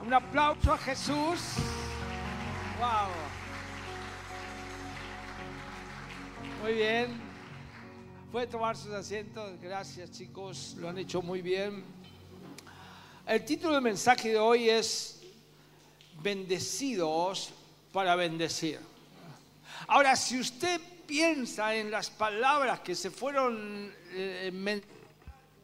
Un aplauso a Jesús. Wow. Muy bien. Puede tomar sus asientos. Gracias, chicos. Lo han hecho muy bien. El título del mensaje de hoy es Bendecidos para bendecir. Ahora, si usted piensa en las palabras que se fueron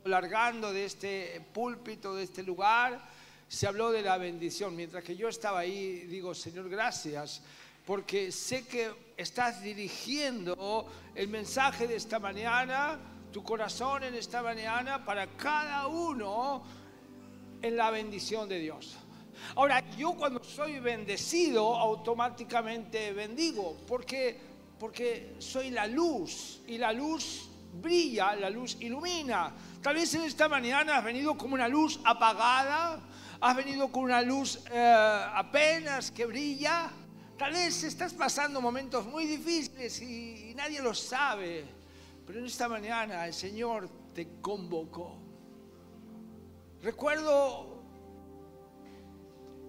largando de este púlpito, de este lugar, se habló de la bendición. Mientras que yo estaba ahí, digo, Señor, gracias, porque sé que estás dirigiendo el mensaje de esta mañana, tu corazón en esta mañana, para cada uno en la bendición de Dios. Ahora, yo cuando soy bendecido, automáticamente bendigo, porque soy la luz, y la luz brilla, la luz ilumina. Tal vez en esta mañana has venido como una luz apagada, has venido con una luz apenas que brilla. Tal vez estás pasando momentos muy difíciles y nadie lo sabe, pero en esta mañana el Señor te convocó. Recuerdo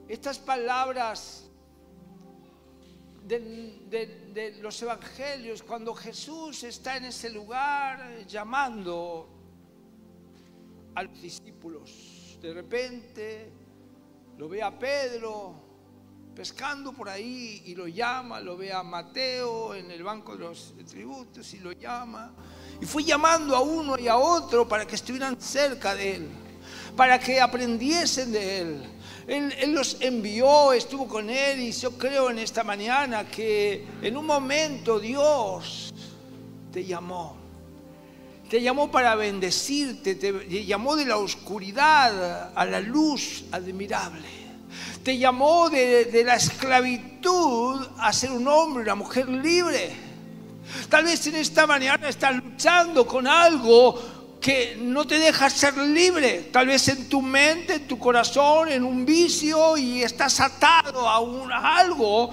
estas palabras de los evangelios, cuando Jesús está en ese lugar llamando a los discípulos. De repente lo ve a Pedro pescando por ahí y lo llama, lo ve a Mateo en el banco de los tributos y lo llama. Y fue llamando a uno y a otro para que estuvieran cerca de él, para que aprendiesen de él. Él los envió, estuvo con él, y yo creo en esta mañana que en un momento Dios te llamó. Te llamó para bendecirte, te llamó de la oscuridad a la luz admirable. Te llamó de la esclavitud a ser un hombre, una mujer libre. Tal vez en esta mañana estás luchando con algo que no te deja ser libre, tal vez en tu mente, en tu corazón, en un vicio, y estás atado a algo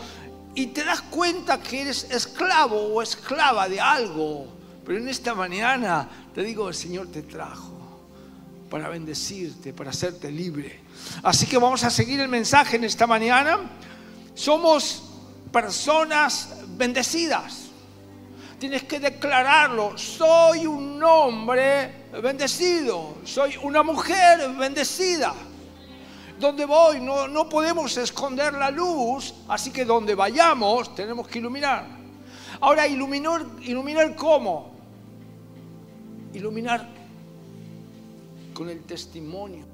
y te das cuenta que eres esclavo o esclava de algo. Pero en esta mañana te digo, el Señor te trajo para bendecirte, para hacerte libre. Así que vamos a seguir el mensaje en esta mañana. Somos personas bendecidas. Tienes que declararlo. Soy un hombre bendecido. Soy una mujer bendecida. Donde voy no podemos esconder la luz. Así que donde vayamos tenemos que iluminar. Ahora, iluminar ¿cómo? Iluminar con el testimonio,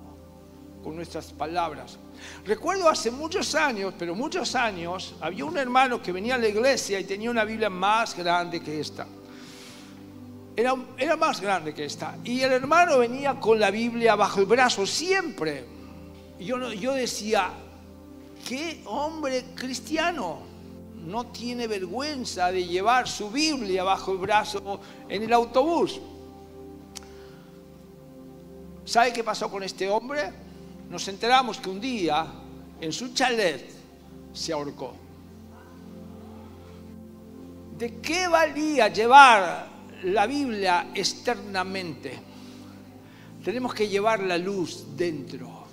con nuestras palabras. Recuerdo hace muchos años, pero muchos años, había un hermano que venía a la iglesia y tenía una Biblia más grande que esta. Era más grande que esta. Y el hermano venía con la Biblia bajo el brazo siempre. Y yo decía, ¿qué hombre cristiano no tiene vergüenza de llevar su Biblia bajo el brazo en el autobús? ¿Sabe qué pasó con este hombre? Nos enteramos que un día en su chalet se ahorcó. ¿De qué valía llevar la Biblia externamente? Tenemos que llevar la luz dentro.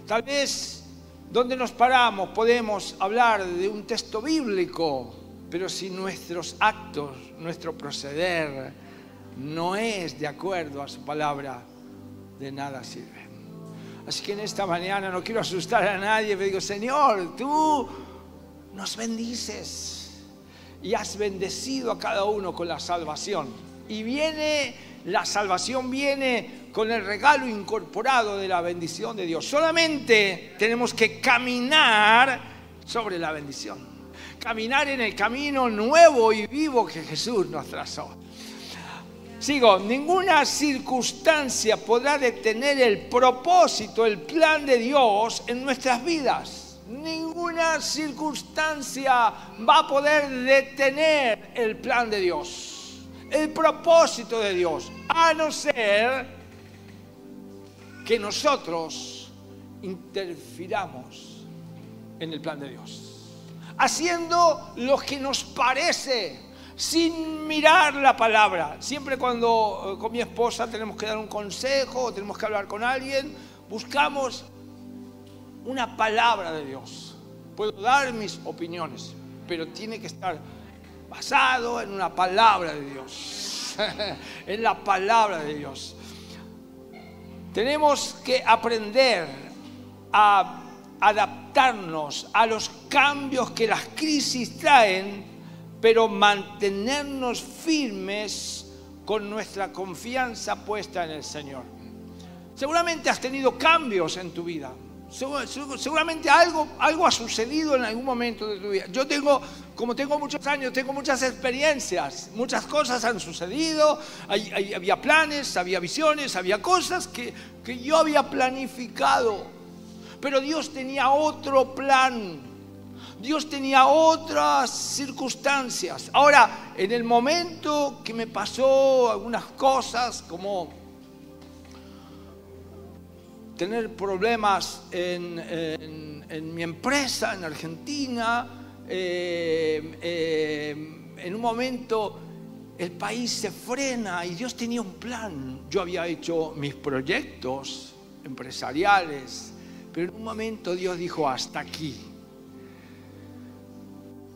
Tal vez donde nos paramos podemos hablar de un texto bíblico, pero si nuestros actos, nuestro proceder no es de acuerdo a su palabra, de nada sirve. Así que en esta mañana no quiero asustar a nadie, pero digo, Señor, tú nos bendices y has bendecido a cada uno con la salvación. Y la salvación viene con el regalo incorporado de la bendición de Dios. Solamente tenemos que caminar sobre la bendición. Caminar en el camino nuevo y vivo que Jesús nos trazó. Sigo, ninguna circunstancia podrá detener el propósito, el plan de Dios en nuestras vidas. Ninguna circunstancia va a poder detener el plan de Dios, el propósito de Dios, a no ser que nosotros interfiramos en el plan de Dios, haciendo lo que nos parece, sin mirar la palabra. Siempre cuando con mi esposa tenemos que dar un consejo o tenemos que hablar con alguien, buscamos una palabra de Dios. Puedo dar mis opiniones, pero tiene que estar basado en una palabra de Dios. En la palabra de Dios. Tenemos que aprender a adaptarnos a los cambios que las crisis traen, pero mantenernos firmes con nuestra confianza puesta en el Señor. Seguramente has tenido cambios en tu vida. Seguramente algo ha sucedido en algún momento de tu vida. Yo como tengo muchos años, tengo muchas experiencias, muchas cosas han sucedido, había planes, había visiones, había cosas que yo había planificado, pero Dios tenía otro plan, Dios tenía otras circunstancias. Ahora, en el momento que me pasó algunas cosas, como tener problemas en mi empresa en Argentina, en un momento el país se frena y Dios tenía un plan. Yo había hecho mis proyectos empresariales, pero en un momento Dios dijo: hasta aquí.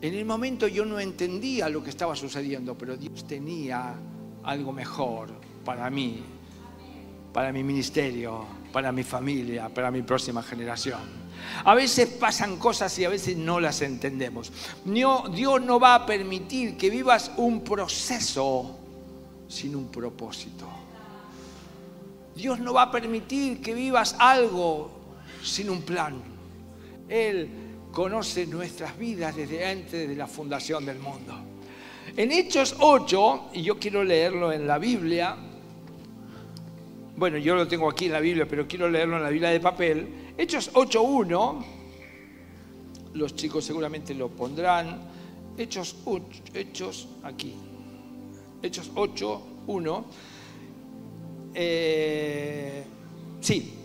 En el momento yo no entendía lo que estaba sucediendo, pero Dios tenía algo mejor para mí, para mi ministerio, para mi familia, para mi próxima generación. A veces pasan cosas y a veces no las entendemos. Dios no va a permitir que vivas un proceso sin un propósito. Dios no va a permitir que vivas algo sin un plan. Él conoce nuestras vidas desde antes de la fundación del mundo. En Hechos 8, y yo quiero leerlo en la Biblia. Bueno, yo lo tengo aquí en la Biblia, pero quiero leerlo en la Biblia de papel. Hechos 8.1, los chicos seguramente lo pondrán. Hechos aquí. Hechos 8.1. Sí.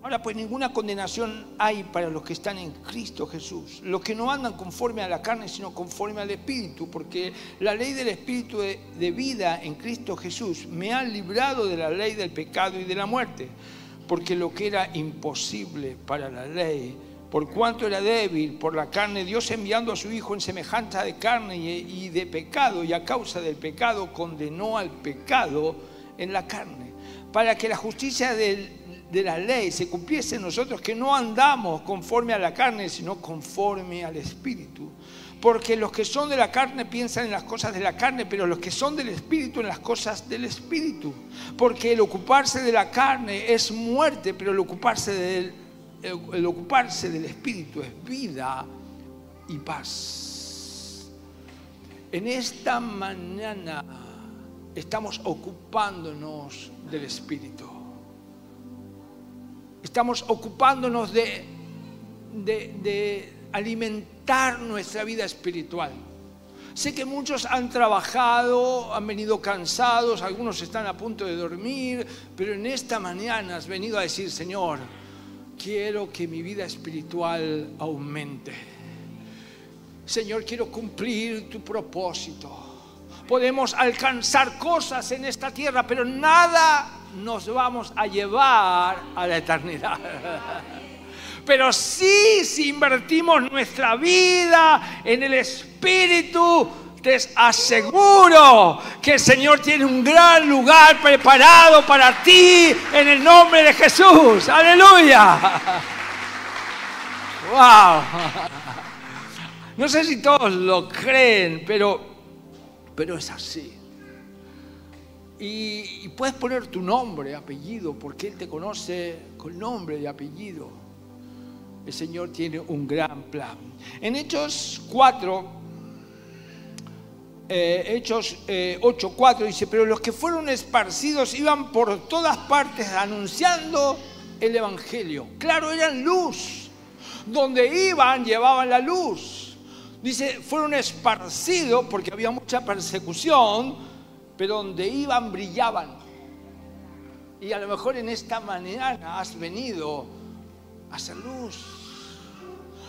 Ahora pues ninguna condenación hay para los que están en Cristo Jesús, los que no andan conforme a la carne, sino conforme al Espíritu, porque la ley del Espíritu de vida en Cristo Jesús me ha librado de la ley del pecado y de la muerte, porque lo que era imposible para la ley, por cuanto era débil por la carne, Dios enviando a su Hijo en semejanza de carne y de pecado, y a causa del pecado condenó al pecado en la carne, para que la justicia de la ley se cumpliese en nosotros, que no andamos conforme a la carne, sino conforme al Espíritu. Porque los que son de la carne piensan en las cosas de la carne, pero los que son del Espíritu en las cosas del Espíritu. Porque el ocuparse de la carne es muerte, pero el ocuparse del Espíritu es vida y paz. En esta mañana estamos ocupándonos del Espíritu. Estamos ocupándonos de alimentar nuestra vida espiritual. Sé que muchos han trabajado, han venido cansados, algunos están a punto de dormir, pero en esta mañana has venido a decir: Señor, quiero que mi vida espiritual aumente. Señor, quiero cumplir tu propósito. Podemos alcanzar cosas en esta tierra, pero nada nos vamos a llevar a la eternidad. Pero sí, si invertimos nuestra vida en el Espíritu, te aseguro que el Señor tiene un gran lugar preparado para ti en el nombre de Jesús. ¡Aleluya! ¡Wow! No sé si todos lo creen, pero es así. Y puedes poner tu nombre, apellido, porque Él te conoce con nombre y apellido. El Señor tiene un gran plan. En Hechos 8:4 dice: pero los que fueron esparcidos iban por todas partes anunciando el Evangelio. Claro, eran luz. Donde iban, llevaban la luz. Dice, fueron esparcidos porque había mucha persecución, pero donde iban brillaban. Y a lo mejor en esta mañana has venido a hacer luz.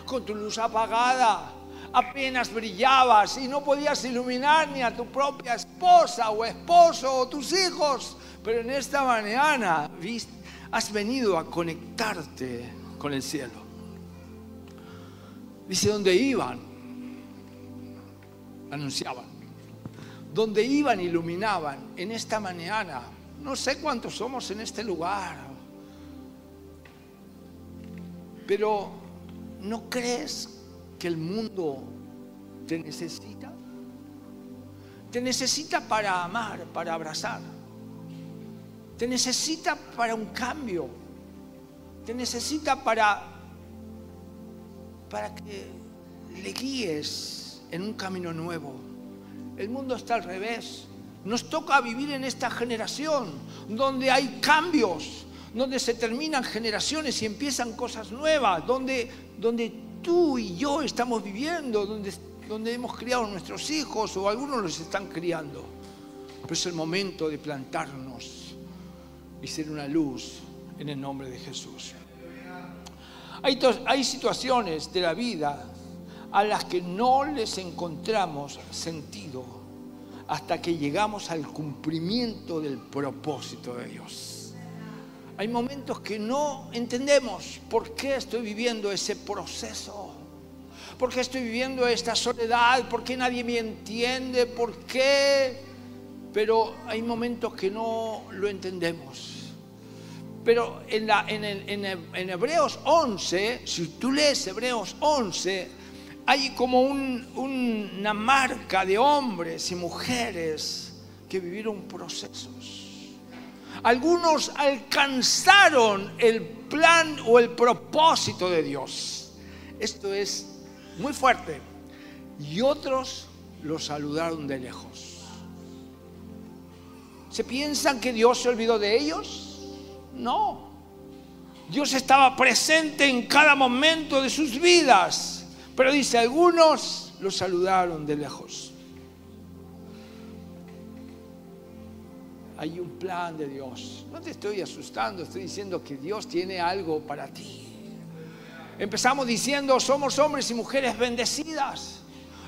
Con tu luz apagada, apenas brillabas y no podías iluminar ni a tu propia esposa o esposo o tus hijos. Pero en esta mañana has venido a conectarte con el cielo. Dice, donde iban, anunciaban. Donde iban, iluminaban. En esta mañana, no sé cuántos somos en este lugar, pero ¿no crees que el mundo te necesita? Te necesita para amar, para abrazar. Te necesita para un cambio. Te necesita para que le guíes en un camino nuevo. El mundo está al revés. Nos toca vivir en esta generación donde hay cambios, donde se terminan generaciones y empiezan cosas nuevas, donde tú y yo estamos viviendo, donde hemos criado a nuestros hijos o algunos los están criando. Pero es el momento de plantarnos y ser una luz en el nombre de Jesús. Hay situaciones de la vida a las que no les encontramos sentido hasta que llegamos al cumplimiento del propósito de Dios. Hay momentos que no entendemos por qué estoy viviendo ese proceso, por qué estoy viviendo esta soledad, por qué nadie me entiende, por qué. Pero hay momentos que no lo entendemos. Pero en Hebreos 11, si tú lees Hebreos 11, hay como una marca de hombres y mujeres que vivieron procesos. Algunos alcanzaron el plan o el propósito de Dios. Esto es muy fuerte. Y otros los saludaron de lejos. ¿Se piensan que Dios se olvidó de ellos? No. Dios estaba presente en cada momento de sus vidas. Pero dice, algunos los saludaron de lejos. Hay un plan de Dios. No te estoy asustando, estoy diciendo que Dios tiene algo para ti. Empezamos diciendo, somos hombres y mujeres bendecidas,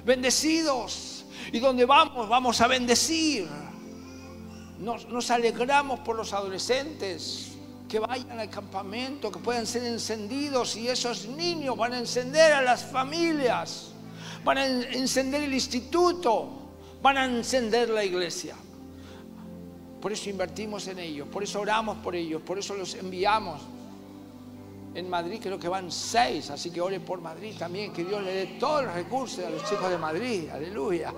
bendecidos. Y donde vamos a bendecir. Nos alegramos por los adolescentes que vayan al campamento, que puedan ser encendidos, y esos niños van a encender a las familias, van a encender el instituto, van a encender la iglesia. Por eso invertimos en ellos, por eso oramos por ellos, por eso los enviamos. En Madrid creo que van 6, así que ore por Madrid también, que Dios le dé todos los recursos a los chicos de Madrid, aleluya,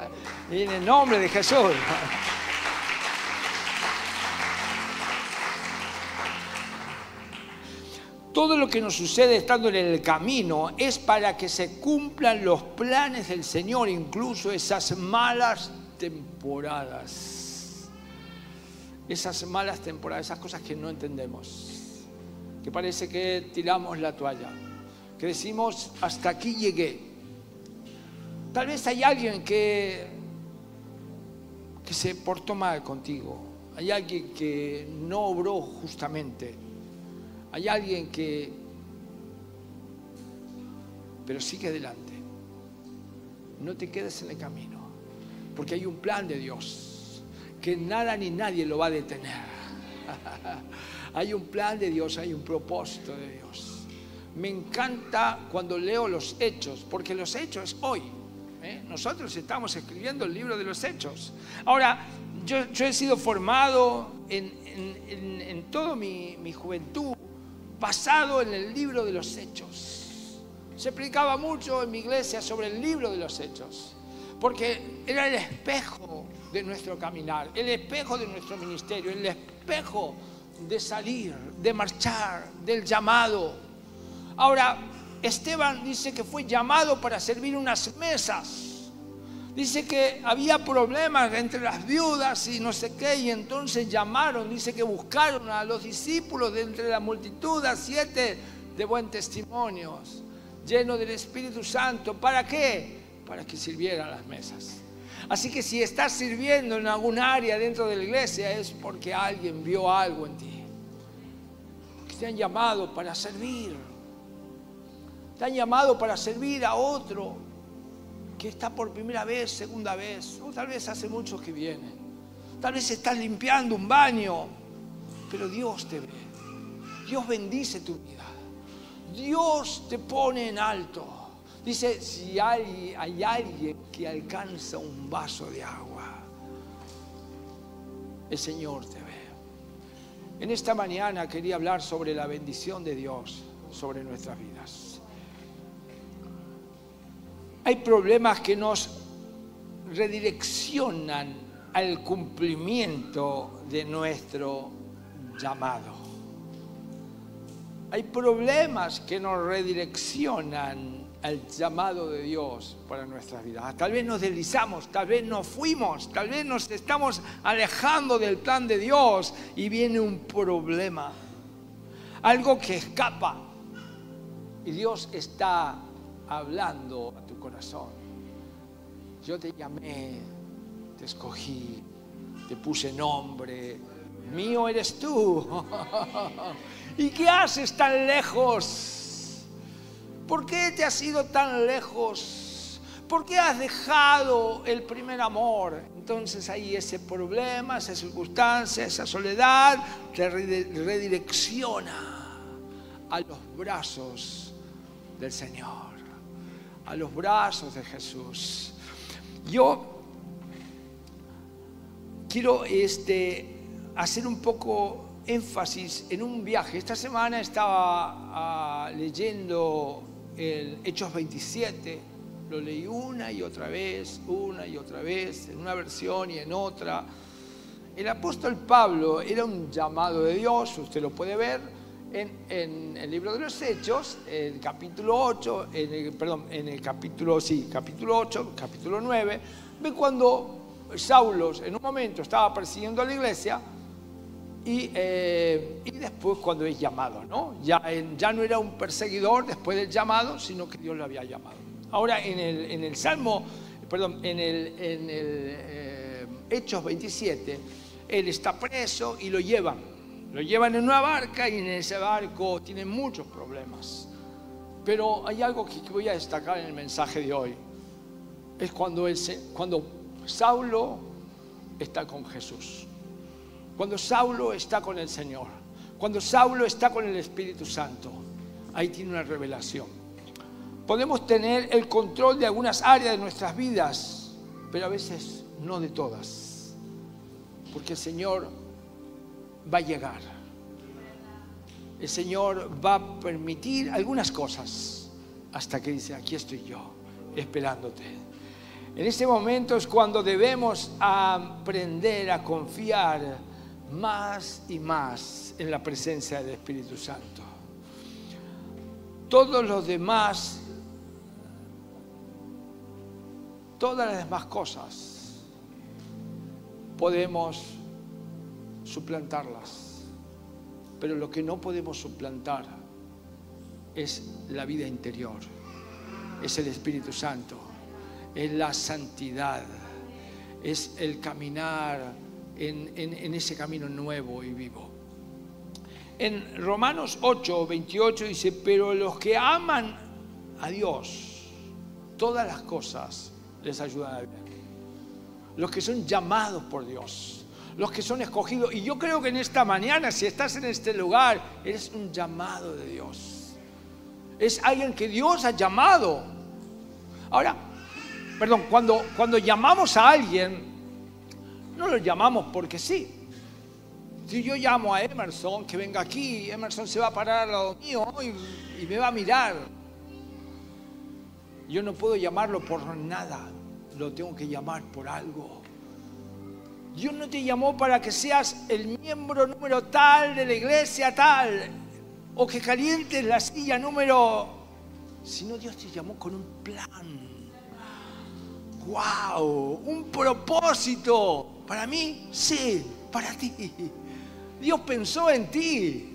y en el nombre de Jesús. Todo lo que nos sucede estando en el camino es para que se cumplan los planes del Señor, incluso esas malas temporadas. Esas malas temporadas, esas cosas que no entendemos, que parece que tiramos la toalla, que decimos, hasta aquí llegué. Tal vez hay alguien que se portó mal contigo, hay alguien que no obró justamente. Hay alguien pero sigue adelante. No te quedes en el camino, porque hay un plan de Dios que nada ni nadie lo va a detener. Hay un plan de Dios, hay un propósito de Dios. Me encanta cuando leo los Hechos, porque los Hechos es hoy. Nosotros estamos escribiendo el libro de los Hechos. Ahora, yo he sido formado en toda mi juventud basado en el libro de los Hechos. Se predicaba mucho en mi iglesia sobre el libro de los Hechos, porque era el espejo de nuestro caminar, el espejo de nuestro ministerio, el espejo de salir, de marchar, del llamado. Ahora, Esteban dice que fue llamado para servir unas mesas. Dice que había problemas entre las viudas y no sé qué, y entonces llamaron, dice que buscaron a los discípulos de entre la multitud, a 7 de buen testimonio, llenos del Espíritu Santo. ¿Para qué? Para que sirvieran las mesas. Así que si estás sirviendo en algún área dentro de la iglesia es porque alguien vio algo en ti. Porque te han llamado para servir. Te han llamado para servir a otro que está por primera vez, segunda vez, o tal vez hace mucho que viene. Tal vez estás limpiando un baño, pero Dios te ve. Dios bendice tu vida. Dios te pone en alto. Dice, si hay alguien que alcanza un vaso de agua, el Señor te ve. En esta mañana quería hablar sobre la bendición de Dios sobre nuestras vidas. Hay problemas que nos redireccionan al cumplimiento de nuestro llamado. Hay problemas que nos redireccionan al llamado de Dios para nuestras vidas. Tal vez nos deslizamos, tal vez nos fuimos, tal vez nos estamos alejando del plan de Dios y viene un problema, algo que escapa y Dios está hablando a tu corazón. Yo te llamé, te escogí, te puse nombre, mío eres tú. ¿Y qué haces tan lejos? ¿Por qué te has ido tan lejos? ¿Por qué has dejado el primer amor? Entonces ahí ese problema, esa circunstancia, esa soledad te redirecciona a los brazos del Señor, a los brazos de Jesús. Yo quiero hacer un poco énfasis en un viaje. Esta semana estaba leyendo el Hechos 27, lo leí una y otra vez, en una versión y en otra. El apóstol Pablo era un llamado de Dios, usted lo puede ver en el libro de los Hechos, el capítulo 8, capítulo 8, capítulo 9, ve cuando Saulo en un momento estaba persiguiendo a la iglesia y después cuando es llamado, ¿no? Ya no era un perseguidor después del llamado, sino que Dios lo había llamado. Ahora en el Hechos 27, él está preso y lo llevan en una barca y en ese barco tienen muchos problemas. Pero hay algo que voy a destacar en el mensaje de hoy. Es cuando Saulo está con Jesús. Cuando Saulo está con el Señor. Cuando Saulo está con el Espíritu Santo. Ahí tiene una revelación. Podemos tener el control de algunas áreas de nuestras vidas, pero a veces no de todas. Porque el Señor va a llegar. El Señor va a permitir algunas cosas hasta que dice, aquí estoy yo, esperándote. En este momento es cuando debemos aprender a confiar más y más en la presencia del Espíritu Santo. Todas las demás cosas podemos suplantarlas, pero lo que no podemos suplantar es la vida interior, es el Espíritu Santo, es la santidad, es el caminar en ese camino nuevo y vivo. En Romanos 8:28 dice, pero los que aman a Dios, todas las cosas les ayudan a bien. Los que son llamados por Dios, los que son escogidos. Y yo creo que en esta mañana, si estás en este lugar, eres un llamado de Dios. Es alguien que Dios ha llamado. Ahora, cuando llamamos a alguien, no lo llamamos porque sí. Si yo llamo a Emerson, que venga aquí, Emerson se va a parar al lado mío y me va a mirar. Yo no puedo llamarlo por nada, lo tengo que llamar por algo. Dios no te llamó para que seas el miembro número tal de la iglesia tal, o que calientes la silla número, sino Dios te llamó con un plan. ¡Wow! Un propósito. Para mí, sí, para ti. Dios pensó en ti.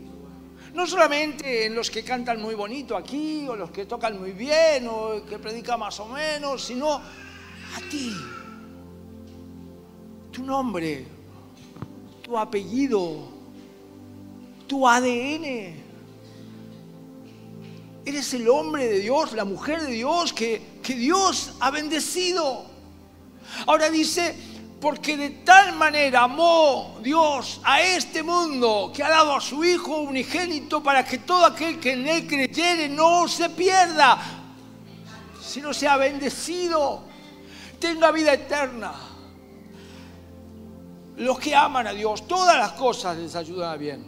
No solamente en los que cantan muy bonito aquí, o los que tocan muy bien, o que predican más o menos, sino a ti. Tu nombre, tu apellido, tu ADN. Eres el hombre de Dios, la mujer de Dios que Dios ha bendecido. Ahora dice, porque de tal manera amó Dios a este mundo que ha dado a su Hijo unigénito para que todo aquel que en él creyere no se pierda, sino sea bendecido, tenga vida eterna. Los que aman a Dios, todas las cosas les ayudan a bien.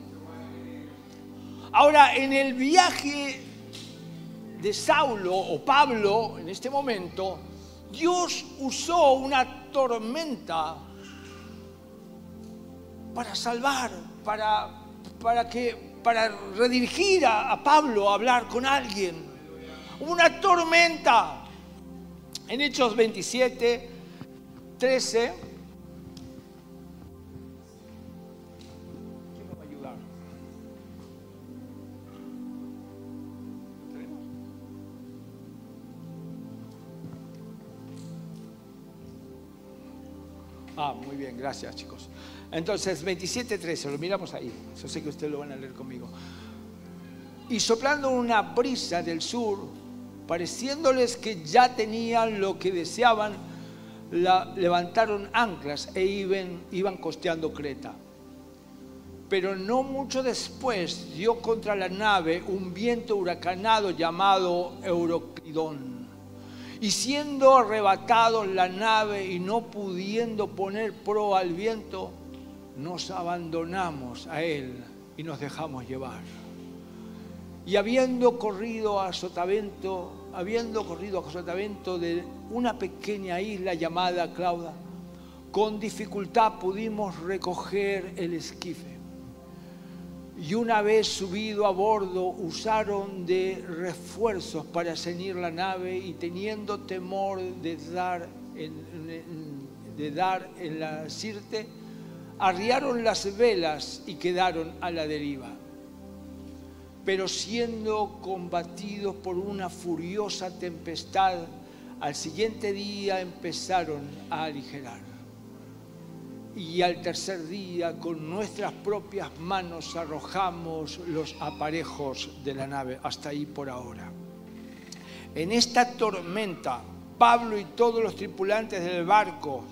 Ahora, en el viaje de Saulo o Pablo, en este momento, Dios usó una tormenta para salvar, para redirigir a Pablo a hablar con alguien. Una tormenta. En Hechos 27, 13. ¿Quién me va a ayudar? Muy bien, gracias, chicos. Entonces, 27:13, lo miramos ahí. Yo sé que ustedes lo van a leer conmigo. Y soplando una brisa del sur, pareciéndoles que ya tenían lo que deseaban, levantaron anclas e iban costeando Creta. Pero no mucho después dio contra la nave un viento huracanado llamado Euroclidón. Y siendo arrebatados la nave y no pudiendo poner proa al viento, nos abandonamos a él y nos dejamos llevar. Y habiendo corrido a sotavento de una pequeña isla llamada Clauda, con dificultad pudimos recoger el esquife. Y una vez subido a bordo, usaron de refuerzos para ceñir la nave y teniendo temor de dar en la Sirte, arriaron las velas y quedaron a la deriva. Pero siendo combatidos por una furiosa tempestad, al siguiente día empezaron a aligerar. Y al tercer día, con nuestras propias manos arrojamos los aparejos de la nave. Hasta ahí por ahora. En esta tormenta, Pablo y todos los tripulantes del barco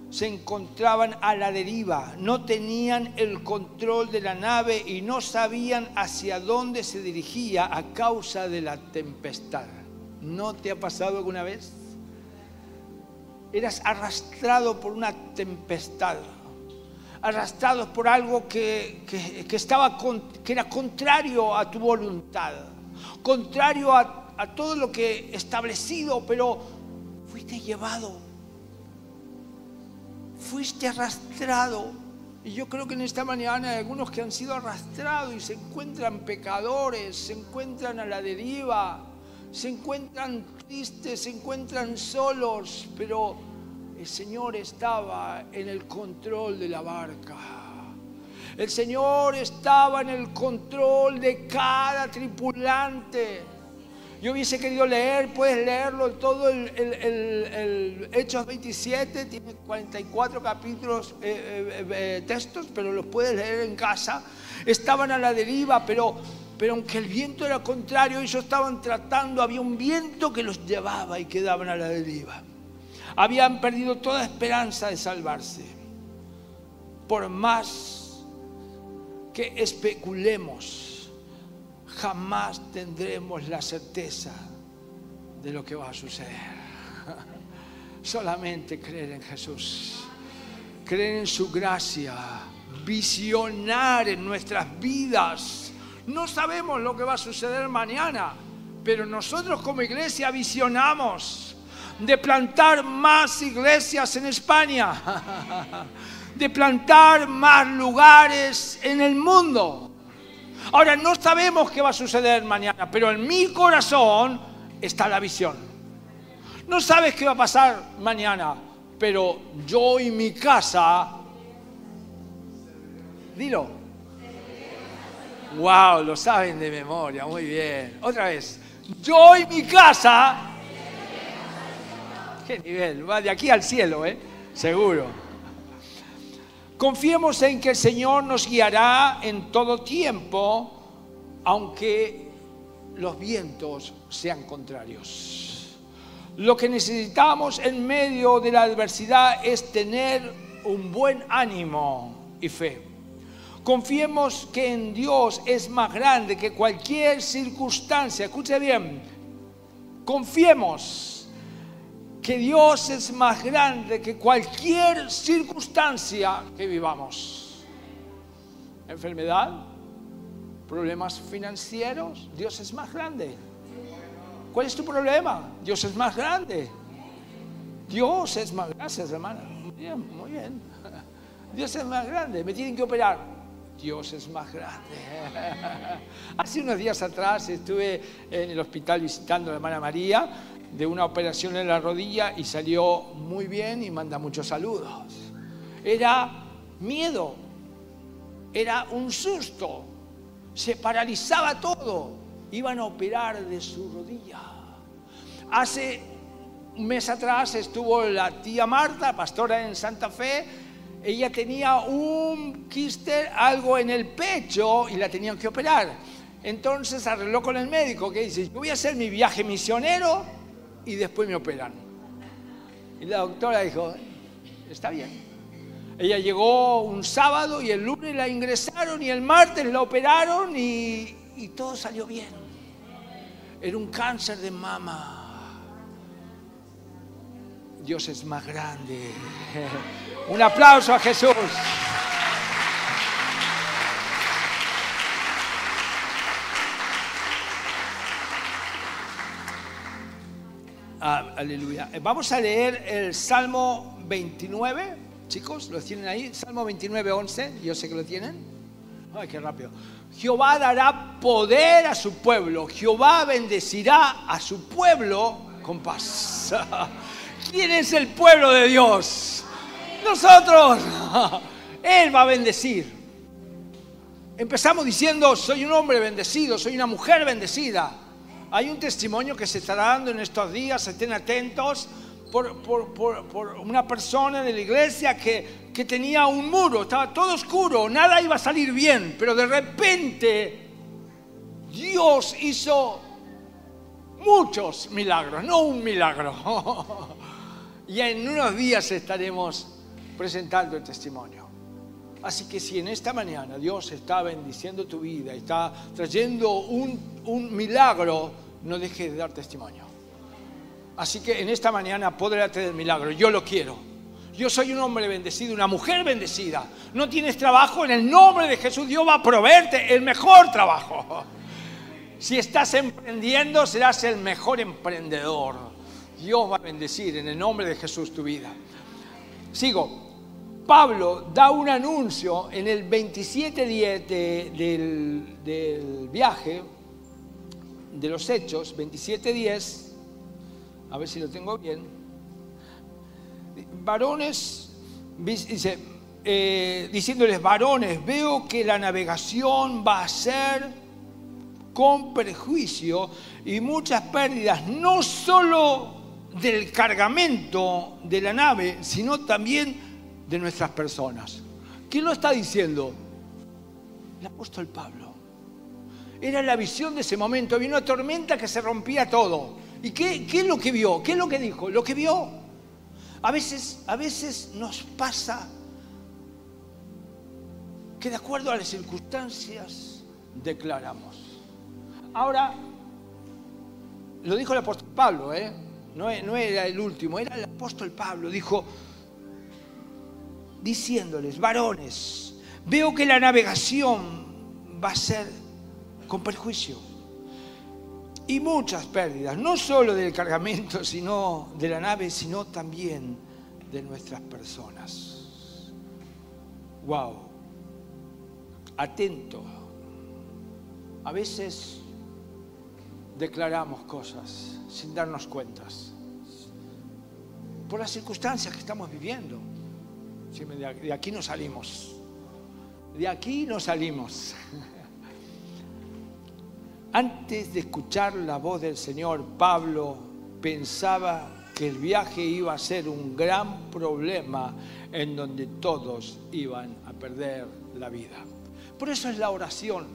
se encontraban a la deriva, no tenían el control de la nave y no sabían hacia dónde se dirigía a causa de la tempestad. ¿No te ha pasado alguna vez? Eras arrastrado por una tempestad, arrastrado por algo que era contrario a tu voluntad, contrario a todo lo que establecido, pero fuiste llevado. Fuiste arrastrado. Y yo creo que en esta mañana hay algunos que han sido arrastrados y se encuentran pecadores, se encuentran a la deriva, se encuentran tristes, se encuentran solos, pero el Señor estaba en el control de la barca. El Señor estaba en el control de cada tripulante. Yo hubiese querido leer, puedes leerlo todo el Hechos 27, tiene 44 capítulos, textos, pero los puedes leer en casa. Estaban a la deriva, pero aunque el viento era contrario, ellos estaban tratando, había un viento que los llevaba y quedaban a la deriva. Habían perdido toda esperanza de salvarse. Por más que especulemos, jamás tendremos la certeza de lo que va a suceder. Solamente creer en Jesús, creer en su gracia, visionar en nuestras vidas. No sabemos lo que va a suceder mañana, pero nosotros como iglesia visionamos de plantar más iglesias en España, de plantar más lugares en el mundo. Ahora, no sabemos qué va a suceder mañana, pero en mi corazón está la visión. No sabes qué va a pasar mañana, pero yo y mi casa... Dilo. Wow, lo saben de memoria, muy bien. Otra vez. Yo y mi casa... ¿Qué nivel? Va de aquí al cielo, seguro. Confiemos en que el Señor nos guiará en todo tiempo, aunque los vientos sean contrarios. Lo que necesitamos en medio de la adversidad es tener un buen ánimo y fe. Confiemos que en Dios es más grande que cualquier circunstancia. Escuche bien. Confiemos que Dios es más grande que cualquier circunstancia que vivamos. Enfermedad, problemas financieros, Dios es más grande. ¿Cuál es tu problema? Dios es más grande. Dios es más... Gracias, hermana. Muy bien, muy bien. Dios es más grande. Me tienen que operar. Dios es más grande. Hace unos días atrás estuve en el hospital visitando a la hermana María de una operación en la rodilla y salió muy bien y manda muchos saludos. Era miedo, era un susto, se paralizaba todo. Iban a operar de su rodilla. Hace un mes atrás estuvo la tía Marta, pastora en Santa Fe. Ella tenía un quiste, algo en el pecho y la tenían que operar. Entonces arregló con el médico que dice, yo voy a hacer mi viaje misionero y después me operan. Y la doctora dijo, está bien. Ella llegó un sábado y el lunes la ingresaron y el martes la operaron y todo salió bien. Era un cáncer de mama. Dios es más grande. Un aplauso a Jesús. Aleluya. Vamos a leer el Salmo 29. Chicos, ¿lo tienen ahí? Salmo 29, 11. Yo sé que lo tienen. Ay, qué rápido. Jehová dará poder a su pueblo. Jehová bendecirá a su pueblo con paz. ¿Quién es el pueblo de Dios? Nosotros. Él va a bendecir. Empezamos diciendo, soy un hombre bendecido, soy una mujer bendecida. Hay un testimonio que se estará dando en estos días, estén atentos, por una persona de la iglesia que tenía un muro, estaba todo oscuro, nada iba a salir bien, pero de repente Dios hizo muchos milagros, no un milagro. Y en unos días estaremos presentando el testimonio. Así que si en esta mañana Dios está bendiciendo tu vida, está trayendo un milagro, no dejes de dar testimonio. Así que en esta mañana podrá tener milagro. Yo lo quiero. Yo soy un hombre bendecido, una mujer bendecida. No tienes trabajo, en el nombre de Jesús Dios va a proveerte el mejor trabajo. Si estás emprendiendo, serás el mejor emprendedor. Dios va a bendecir en el nombre de Jesús tu vida. Sigo. Pablo da un anuncio en el 27:10 del viaje de los Hechos, 27:10, a ver si lo tengo bien. Varones, dice, diciéndoles, varones, veo que la navegación va a ser con perjuicio y muchas pérdidas, no solo del cargamento de la nave, sino también de nuestras personas. ¿Quién lo está diciendo? El apóstol Pablo. Era la visión de ese momento. Había una tormenta que se rompía todo. ¿Y qué es lo que vio? ¿Qué es lo que dijo? Lo que vio. A veces nos pasa que de acuerdo a las circunstancias declaramos. Ahora, lo dijo el apóstol Pablo, no era el último, era el apóstol Pablo. Dijo, diciéndoles, varones, veo que la navegación va a ser con perjuicio y muchas pérdidas, no solo del cargamento, sino de la nave, sino también de nuestras personas. Wow, atento. A veces declaramos cosas sin darnos cuentas por las circunstancias que estamos viviendo. De aquí no salimos. De aquí no salimos. Antes de escuchar la voz del Señor, Pablo pensaba que el viaje iba a ser un gran problema en donde todos iban a perder la vida. Por eso es la oración.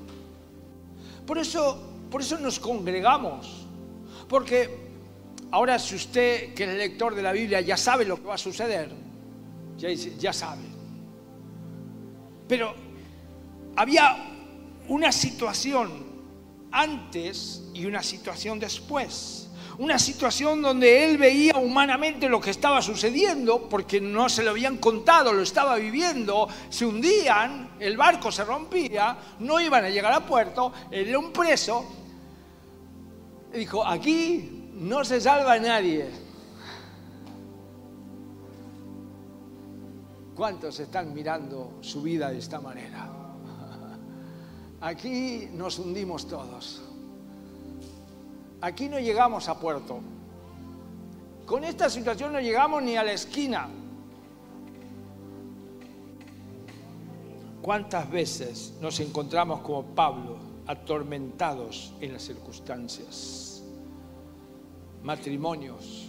Por eso nos congregamos. Porque ahora si usted, que es lector de la Biblia, ya sabe lo que va a suceder, ya sabe. Pero había una situación antes y una situación después. Una situación donde él veía humanamente lo que estaba sucediendo, porque no se lo habían contado, lo estaba viviendo. Se hundían, el barco se rompía, no iban a llegar a puerto, él era un preso. Y dijo, aquí no se salva nadie. ¿Cuántos están mirando su vida de esta manera? Aquí nos hundimos todos. Aquí no llegamos a puerto. Con esta situación no llegamos ni a la esquina. ¿Cuántas veces nos encontramos como Pablo, atormentados en las circunstancias? Matrimonios,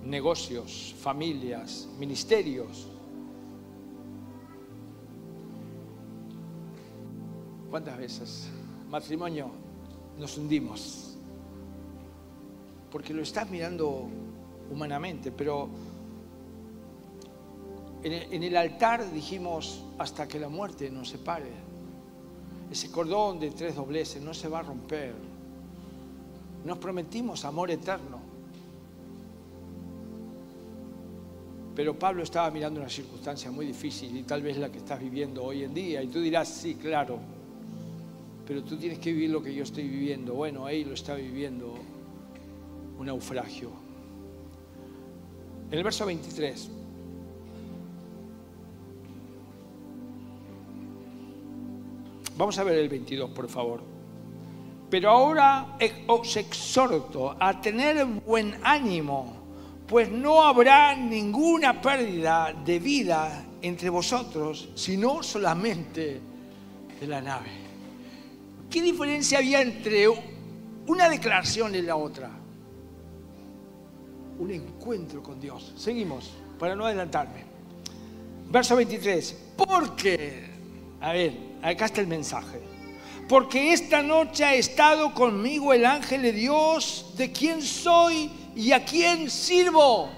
negocios, familias, ministerios. ¿Cuántas veces? Matrimonio. Nos hundimos, porque lo estás mirando humanamente, pero en el altar dijimos hasta que la muerte nos separe. Ese cordón de 3 dobleces no se va a romper. Nos prometimos amor eterno. Pero Pablo estaba mirando una circunstancia muy difícil y tal vez la que estás viviendo hoy en día, y tú dirás, sí, claro, pero tú tienes que vivir lo que yo estoy viviendo. Bueno, él lo está viviendo, un naufragio. En el verso 23, vamos a ver el 22, por favor. Pero ahora os exhorto a tener buen ánimo, pues no habrá ninguna pérdida de vida entre vosotros, sino solamente de la nave. ¿Qué diferencia había entre una declaración y la otra? Un encuentro con Dios. Seguimos, para no adelantarme. Verso 23. Porque, a ver, acá está el mensaje. Porque esta noche ha estado conmigo el ángel de Dios, de quién soy y a quién sirvo.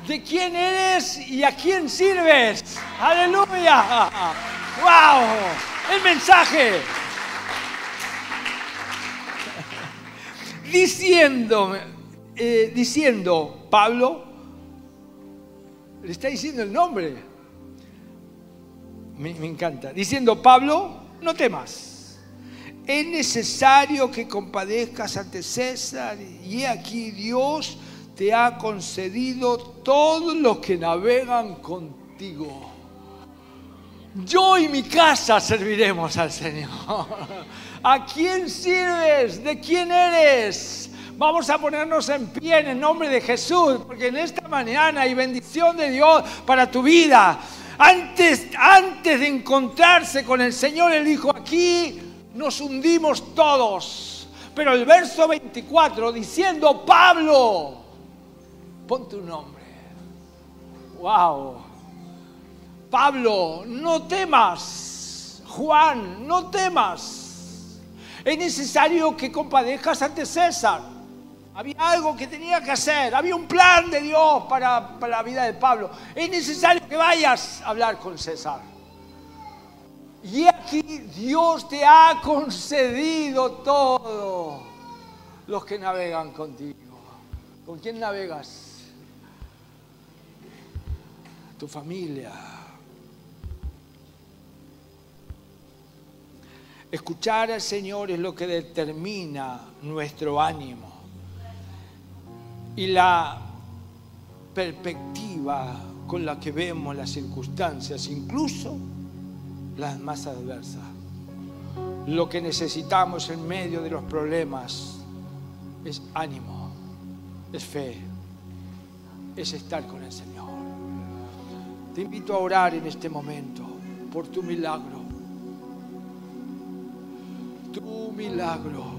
De quién eres y a quién sirves. ¡Aleluya! ¡Wow! El mensaje. Diciendo, Pablo, le está diciendo el nombre. Me encanta. Diciendo, Pablo, no temas. Es necesario que compadezcas ante César, y he aquí Dios te ha concedido todos los que navegan contigo. Yo y mi casa serviremos al Señor. ¿A quién sirves? ¿De quién eres? Vamos a ponernos en pie en el nombre de Jesús, porque en esta mañana hay bendición de Dios para tu vida. Antes de encontrarse con el Señor, Él dijo, aquí nos hundimos todos. Pero el verso 24 diciendo, Pablo, pon tu nombre. ¡Wow! Pablo, no temas. Juan, no temas. Es necesario que compadezcas ante César. Había algo que tenía que hacer. Había un plan de Dios para la vida de Pablo. Es necesario que vayas a hablar con César. Y aquí Dios te ha concedido todo los que navegan contigo. ¿Con quién navegas? Tu familia. Escuchar al Señor es lo que determina nuestro ánimo y la perspectiva con la que vemos las circunstancias, incluso las más adversas. Lo que necesitamos en medio de los problemas es ánimo, es fe, es estar con el Señor. Te invito a orar en este momento por tu milagro. Tu milagro.